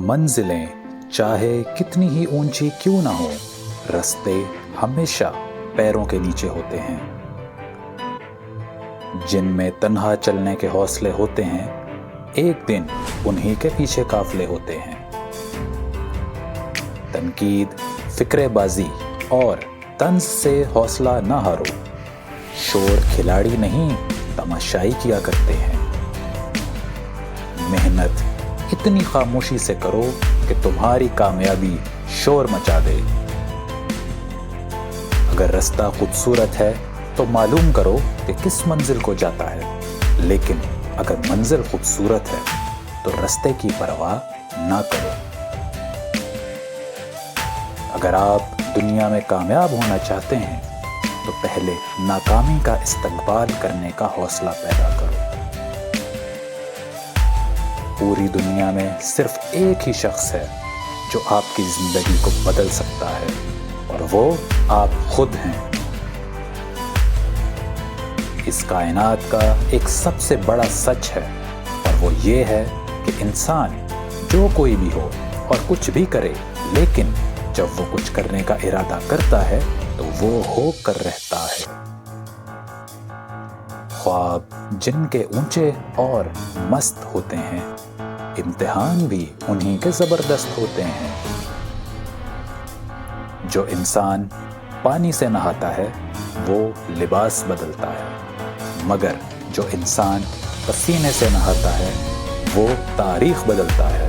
منزلیں چاہے کتنی ہی اونچی کیوں نہ ہو، راستے ہمیشہ پیروں کے نیچے ہوتے ہیں۔ جن میں تنہا چلنے کے حوصلے ہوتے ہیں، ایک دن انہی کے پیچھے قافلے ہوتے ہیں۔ تنقید، فکرے بازی اور طنز سے حوصلہ نہ ہارو، شور کھلاڑی نہیں تماشائی کیا کرتے ہیں۔ محنت اتنی خاموشی سے کرو کہ تمہاری کامیابی شور مچا دے۔ اگر رستہ خوبصورت ہے تو معلوم کرو کہ کس منزل کو جاتا ہے، لیکن اگر منزل خوبصورت ہے تو رستے کی پرواہ نہ کرو۔ اگر آپ دنیا میں کامیاب ہونا چاہتے ہیں تو پہلے ناکامی کا استقبال کرنے کا حوصلہ پیدا کرو۔ پوری دنیا میں صرف ایک ہی شخص ہے جو آپ کی زندگی کو بدل سکتا ہے، اور وہ آپ خود ہیں۔ اس کائنات کا ایک سب سے بڑا سچ ہے، اور وہ یہ ہے کہ انسان جو کوئی بھی ہو اور کچھ بھی کرے، لیکن جب وہ کچھ کرنے کا ارادہ کرتا ہے تو وہ ہو کر رہتا ہے۔ خواب جن کے اونچے اور مست ہوتے ہیں، امتحان بھی انہی کے زبردست ہوتے ہیں۔ جو انسان پانی سے نہاتا ہے وہ لباس بدلتا ہے، مگر جو انسان پسینے سے نہاتا ہے وہ تاریخ بدلتا ہے۔